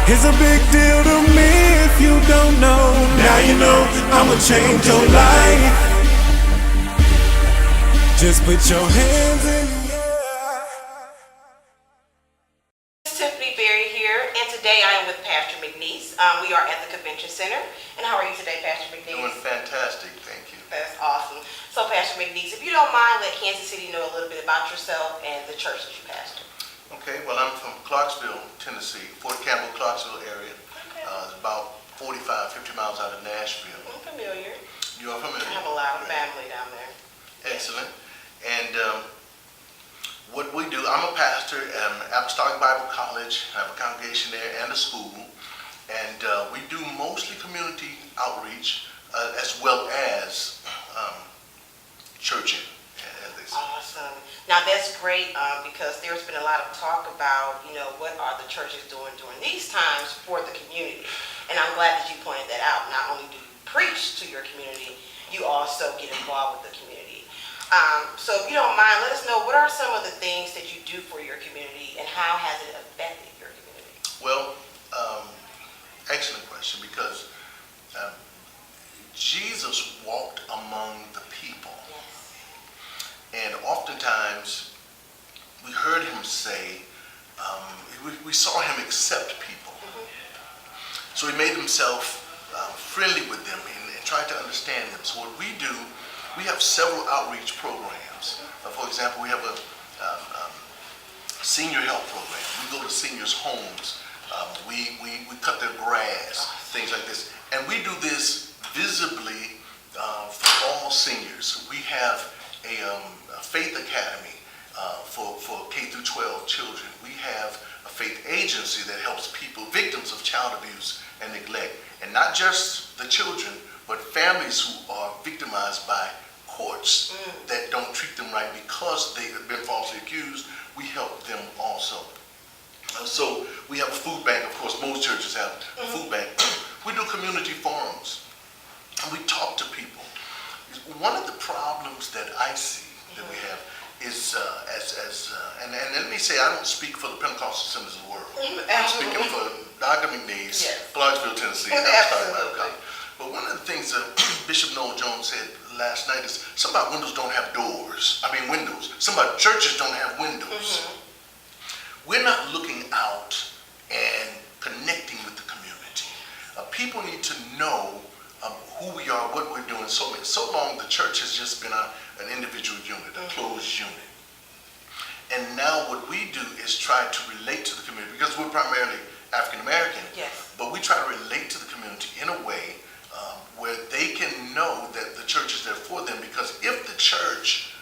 It's a big deal to me if you don't know. Now you know I'ma change your life. Just put your hands in the air. Tiffany Berry here, and today I am with Pastor McNeese. We are at the Convention Center. And how are you today, Pastor McNeese? Doing fantastic, thank you. That's awesome. So, Pastor McNeese, if you don't mind, let Kansas City know a little bit about yourself and the church that you pastor. Okay, well, I'm from Clarksville, Tennessee, Fort Campbell, Clarksville area. Okay. It's about 45, 50 miles out of Nashville. I'm familiar. You are familiar? I have a lot of family down there. Excellent. And what we do, I'm a pastor at Apostolic Bible College. I have a congregation there and a school. And we do mostly community outreach as well as churching. Awesome. Now that's great because there's been a lot of talk about, what are the churches doing during these times for the community. And I'm glad that you pointed that out. Not only do you preach to your community, you also get involved with the community. So if you don't mind, let us know what are some of the things that you do for your community and how has it affected your community? Well, excellent question, because Jesus walked among the people. And oftentimes, we heard him say, we saw him accept people. So he made himself friendly with them and tried to understand them. So what we do, we have several outreach programs. For example, we have a senior health program. We go to seniors' homes. We cut their grass, things like this. And we do this visibly for all seniors. We have a faith academy for K through 12 children. We have a faith agency that helps people, victims of child abuse and neglect. And not just the children, but families who are victimized by courts that don't treat them right because they have been falsely accused. We help them also. So we have a food bank. Of course, most churches have a food bank. We do community forums, and we talk to people. One of the problems that I see that we have is, and let me say, I don't speak for the Pentecostal Assembly of the World. I'm speaking for Dr. McNeese, Clarksville, Tennessee. Absolutely. But one of the things that Bishop Noel Jones said last night is, some of our windows don't have doors. I mean windows. Some of our churches don't have windows. We're not looking out and connecting with the community. People need to know who we are, what we're doing. So long the church has just been an individual unit, a closed unit. And now what we do is try to relate to the community, because we're primarily African American, but we try to relate to the community in a way where they can know that the church is there for them, because if the church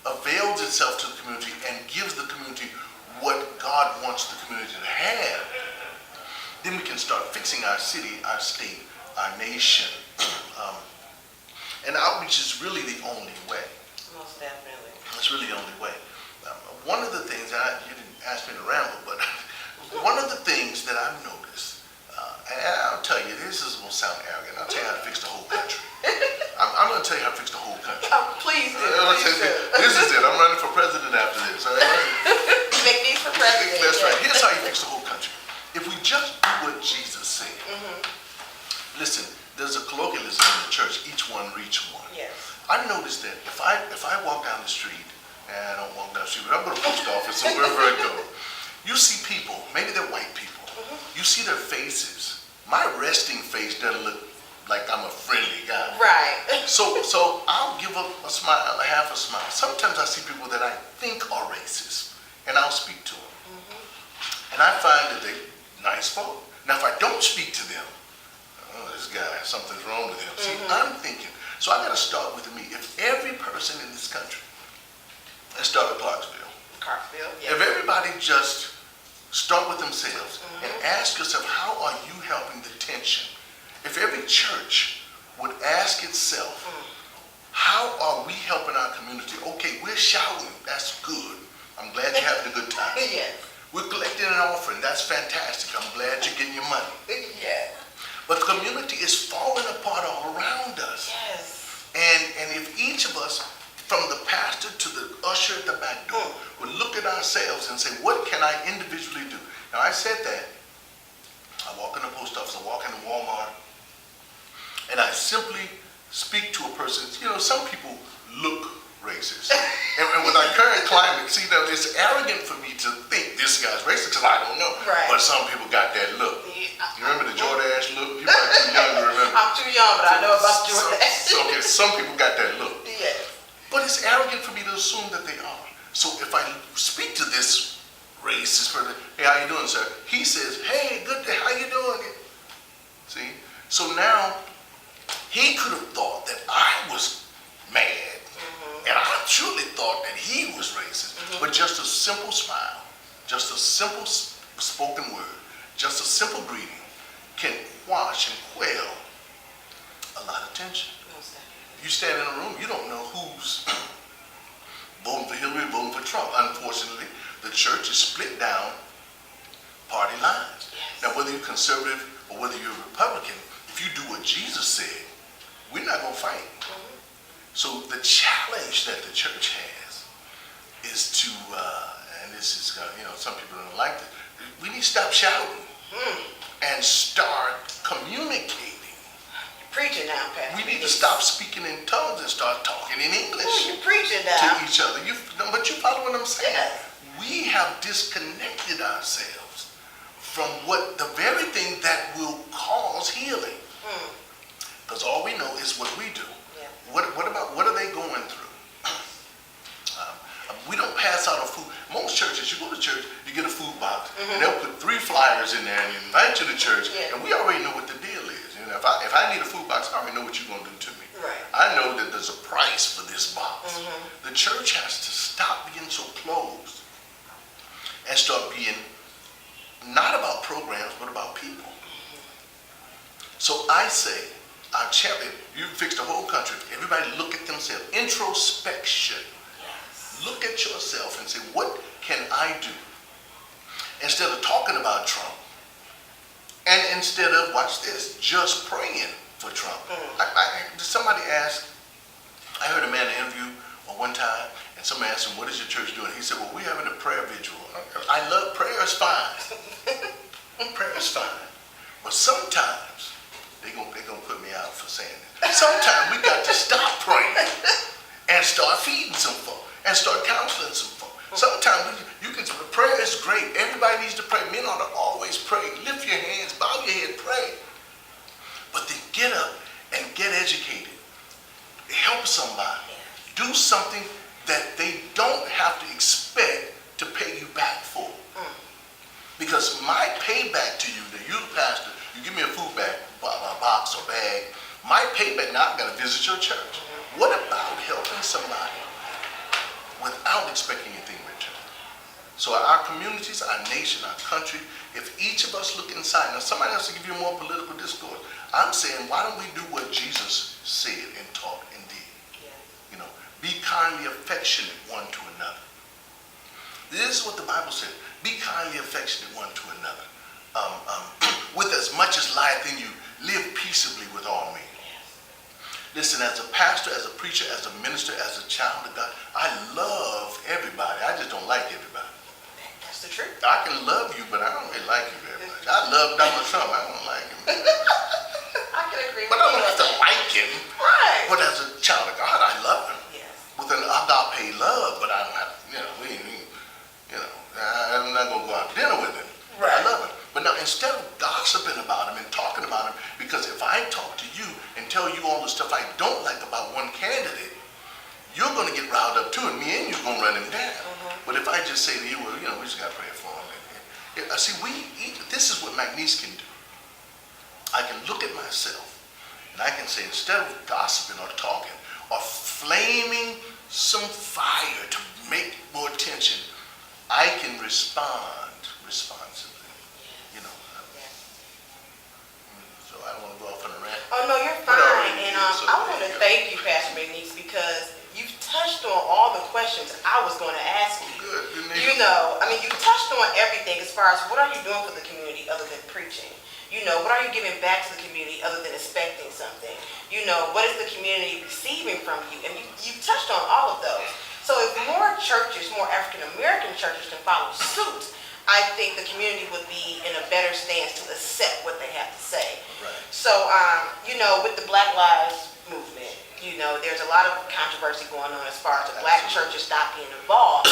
avails itself to the community and gives the community what God wants the community to have, then we can start fixing our city, our state, our nation. And outreach is really the only way. Most definitely. It's really the only way. One of the things, you didn't ask me to ramble, but one of the things that I've noticed, and I'll tell you, this is going to sound arrogant, I'll tell you how to fix the whole country. I'm going to tell you how to fix the whole country. Please do. This is it. I'm running for president after this. All right? McNeese for president. That's right. Here's how you fix the whole country. If we just do what Jesus said. Listen, there's a colloquialism in the church, each one reach one. I noticed that if I walk down the street, and I don't walk down the street, but I go to the post office or wherever I go, you see people, maybe they're white people, you see their faces. My resting face doesn't look like I'm a friendly guy. Right. So I'll give up a smile, a half a smile. Sometimes I see people that I think are racist, and I'll speak to them. And I find that they're nice folk. Now if I don't speak to them, this guy, something's wrong with him. See, I'm thinking, so I got to start with me. If every person in this country, let's start with Clarksville. If everybody just start with themselves and ask yourself, how are you helping the tension? If every church would ask itself, how are we helping our community? Okay, we're shouting, that's good. I'm glad you're having a good time. We're collecting an offering, that's fantastic. I'm glad you're getting your money. But the community is falling apart all around us. And if each of us, from the pastor to the usher at the back door, would look at ourselves and say, what can I individually do? Now I said that, post office, I walk into Walmart, and I simply speak to a person. You know, some people look racist. And with our current climate, see, now it's arrogant for me to think this guy's racist because I don't know. Right. But some people got that look. You remember the Jordache look? You're probably too young to remember. I'm too young, but I know about Jordache. So, okay, some people got that look. Yes. But it's arrogant for me to assume that they are. So if I speak to this racist person, hey, how you doing, sir? He says, hey, good day, how you doing? See? So now, he could have thought that I was mad. And I truly thought that he was racist. But just a simple smile, just a simple spoken word, just a simple greeting can quash and quell a lot of tension. You stand in a room, you don't know who's voting for Hillary, voting for Trump. Unfortunately, the church is split down party lines. Now, whether you're conservative or whether you're Republican, if you do what Jesus said, we're not going to fight. So the challenge that the church has is to, and this is, some people don't like it, we need to stop shouting and start communicating. You're preaching now, Pastor. We need to stop speaking in tongues and start talking in English You're preaching to now. each other. But you follow what I'm saying? Yes. We have disconnected ourselves from what the very thing that will cause healing. Because all we know is what we do. What are they going through? We don't pass out a food. Most churches, you go to church, you get a food box, and they'll put 3 flyers in there and invite you to church, and we already know what the deal is. You know, if I need a food box, I already know what you're going to do to me. Right. I know that there's a price for this box. The church has to stop being so closed and start being not about programs, but about people. So I say, our champion, you fixed the whole country. Everybody look at themselves. Introspection. Yes. Look at yourself and say, what can I do? Instead of talking about Trump, and instead of, watch this, just praying for Trump. Somebody asked, I heard a man in an interview one time, and somebody asked him, what is your church doing? He said, well, we're having a prayer vigil. I love prayer is fine. Prayer is fine. But sometimes, they're gonna put me out for saying it. Sometimes we got to stop praying and start feeding some folk and start counseling some folk. Sometimes prayer is great. Everybody needs to pray. Men ought to always pray. Lift your hands, bow your head, pray. But then get up and get educated. Help somebody. Do something that they don't have to expect to pay you back for. Because my payback to you, that you're the pastor, you give me a food bag, a box or bag, my payback, now I've got to visit your church. What about helping somebody without expecting anything in return? So our communities, our nation, our country, if each of us look inside, now somebody else to give you a more political discourse, I'm saying, why don't we do what Jesus said and taught and did? You know, be kindly affectionate one to another. This is what the Bible said. Be kindly affectionate one to another. With as much as lieth in you, live peaceably with all men. Listen, as a pastor, as a preacher, as a minister, as a child of God, I love everybody. I just don't like everybody. That's the truth. I can love you, but I don't really like you very much. I love Donald Trump. I don't like him. I can agree But with I you. don't have to like him. Right. But as a child of God, I love him. Yes. With an agape love, but I don't have to, I'm not going to go out to dinner with him. Right. I love him. But now, instead of gossiping about him and talking about him, because if I talk to you and tell you all the stuff I don't like about one candidate, you're going to get riled up too, and me and you are going to run him down. But if I just say to you, well, we just got to pray for him. See, this is what McNeese can do. I can look at myself, and I can say, instead of gossiping or talking or flaming some fire to make more attention, I can respond responsibly. So I don't want to go off on a rant. Oh, no, you're fine. And I want to thank you, Pastor McNeese, because you've touched on all the questions I was going to ask you. Good. You touched on everything as far as what are you doing for the community other than preaching? What are you giving back to the community other than expecting something? What is the community receiving from you? And you've touched on all of those. So if more churches, more African American churches can follow suit, I think the community would be in a better stance to accept what they have to say. Right. So, with the Black Lives Movement, there's a lot of controversy going on as far as the black churches not being involved.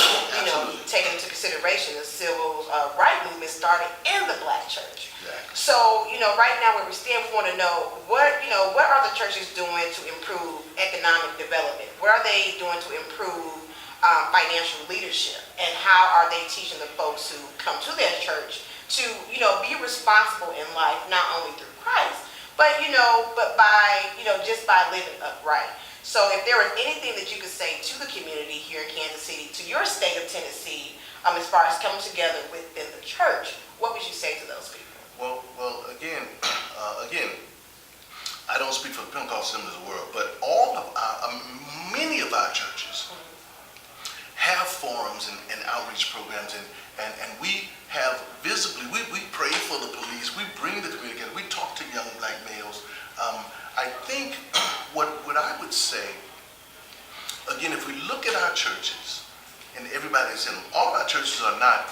Taking into consideration the civil rights movement started in the black church. Exactly. So, right now where we stand, we want to know what are the churches doing to improve economic development? What are they doing to improve financial leadership? And how are they teaching the folks who come to their church to, be responsible in life, not only through Christ, but by, just by living upright. So if there was anything that you could say to the community here in Kansas City, to your state of Tennessee, as far as coming together within the church, what would you say to those people? Well, again, I don't speak for the Pentecostal Assemblies of the world, but many of our churches have forums and outreach programs, and we have visibly, we pray for the police, we bring the community together, we talk to young black males. I think what I would say, again, if we look at our churches, and everybody's in them, all our churches are not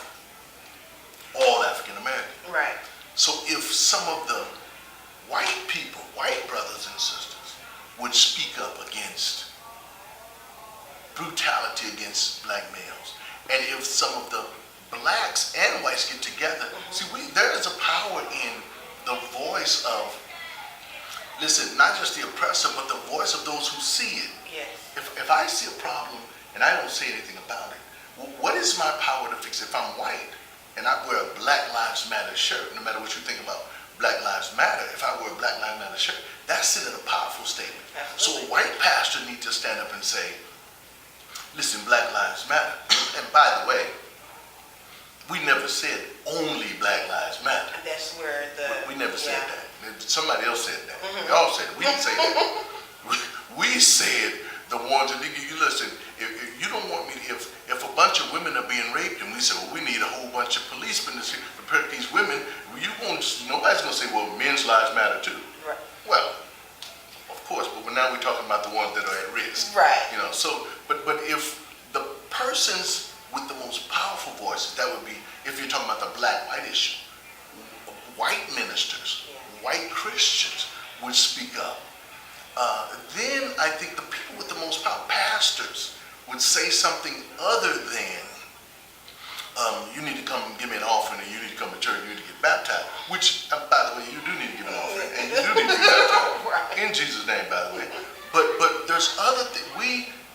all African American. Right. So if some of the white people, white brothers and sisters, would speak up against brutality against black males, and if some of the blacks and whites get together, see, there is a power in the voice of, listen, not just the oppressor, but the voice of those who see it. Yes. If I see a problem and I don't say anything about it, what is my power to fix it? If I'm white and I wear a Black Lives Matter shirt, no matter what you think about Black Lives Matter, if I wear a Black Lives Matter shirt, that's sending a powerful statement. Absolutely. So a white pastor needs to stand up and say, listen, Black Lives Matter. And by the way, we never said only Black Lives Matter. That's where We never said that. Somebody else said that. We all said it. We didn't say that. We said the ones that you listen. If you don't want me, if a bunch of women are being raped, and we say, well, we need a whole bunch of policemen to protect these women, nobody's going to say, well, men's lives matter too. Right. Well, of course, but now we're talking about the ones that are at risk. Right. But if the persons with the most powerful voices, that would be, if you're talking about the black-white issue, white ministers, white Christians would speak up. Then I think the people with the most power, pastors, would say something other than, you need to come give me an offering, and you need to come to church, you need to get baptized, which, by the way, you do need to give an offering, and you do need to get baptized, Right. in Jesus' name, by the way. But there's other things.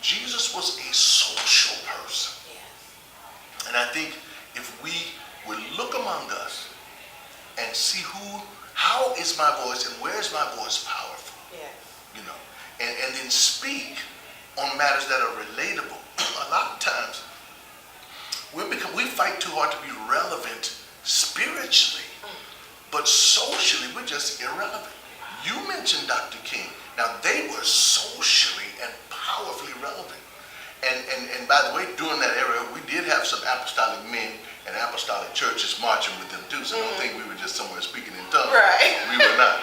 Jesus was a social person. Yes. And I think if we would look among us and see how is my voice and where is my voice powerful, Yes. and then speak on matters that are relatable. A lot of times, we fight too hard to be relevant spiritually, but socially we're just irrelevant. You mentioned Dr. King. Now, they were socially and powerfully relevant. And by the way, during that era, we did have some apostolic men and apostolic churches marching with them too, so don't think we were just somewhere speaking in tongues. Right. We were not.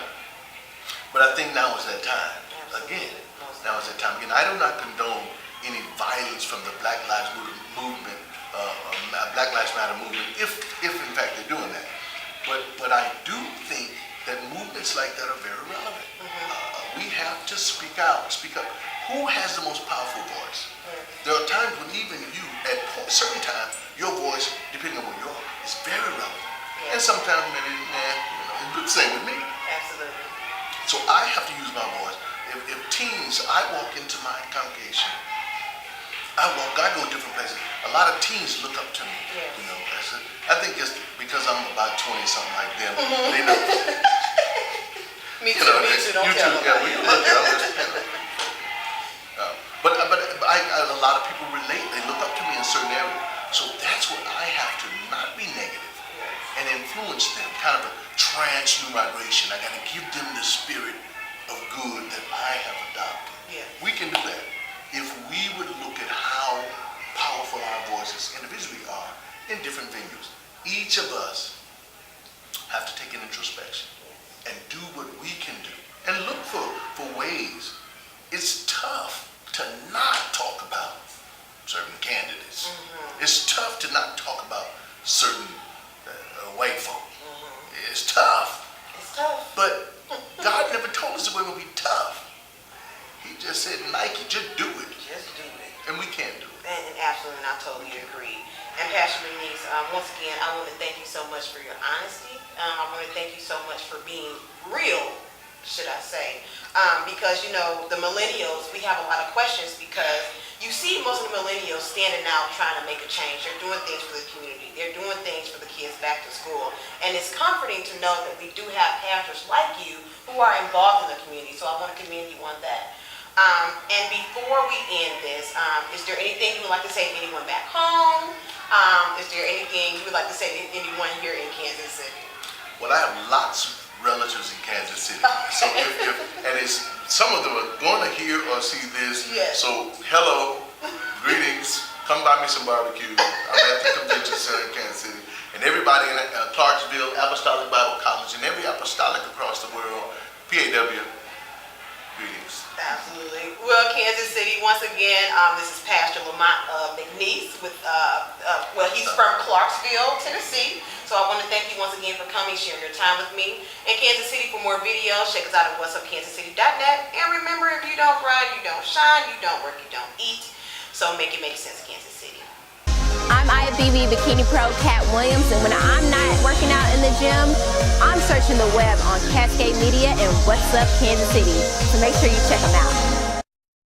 But I think now is that time. Absolutely. Again, now is that time. Again, I do not condone any violence from the Black Lives Movement, Black Lives Matter movement, if in fact they're doing that. But I do think that movements like that are very relevant. We have to speak out, speak up. Who has the most powerful voice? There are times when even you, at certain times, your voice, depending on where you are, is very relevant. And sometimes maybe, it's the same with me. Absolutely. So I have to use my voice. If teens, I walk into my congregation, I go different places. A lot of teens look up to me. Yes. I think it's because I'm about 20 something like them. They know. Me too. Don't you tell too. them. Yeah, well, you look at them. But a lot of people relate. They look up to me in certain areas. So that's what I have to not be negative and influence them. Kind of a trans new migration. I got to give them the spirit of good that I have adopted. Yeah. We can do that if we would look at how powerful our voices individually are in different venues. Each of us have to take an introspection and do what we can do and look for ways. It's tough to not talk about certain candidates. It's tough to not talk about certain white folk. It's tough. It's tough. But God never told us it was going to be tough. He just said, Nike, just do it. Just do it. And we can't do it. And absolutely, and I totally agree. And Pastor McNeese, once again, I want to thank you so much for your honesty. I want to thank you so much for being real, should I say. Because, you know, the millennials, we have a lot of questions because you see most of the millennials standing out trying to make a change. They're doing things for the community. They're doing things for the kids back to school. And it's comforting to know that we do have pastors like you who are involved in the community. So I want to commend you on that. And before we end this, is there anything you would like to say to anyone back home? Is there anything you would like to say to anyone here in Kansas City? Well, I have lots of relatives in Kansas City. So and it's, some of them are going to hear or see this. Yes. So hello, greetings, come buy me some barbecue. I'm at the convention center in Kansas City. And everybody in Clarksville, Apostolic Bible College, and every apostolic across the world, PAW, greetings. Absolutely. Well, Kansas City, once again, this is Pastor Lamont McNeese with, well, he's from Clarksville, Tennessee. So I want to thank you once again for coming, sharing your time with me. In Kansas City, for more videos, check us out at whatsupkansascity.net. And remember, if you don't run, you don't shine, you don't work, you don't eat. So make it make sense, Kansas City. I'm IFBB Bikini Pro Cat Williams, and when I'm not working out in the gym, I'm searching the web on Cascade Media and What's Up Kansas City. So make sure you check them out.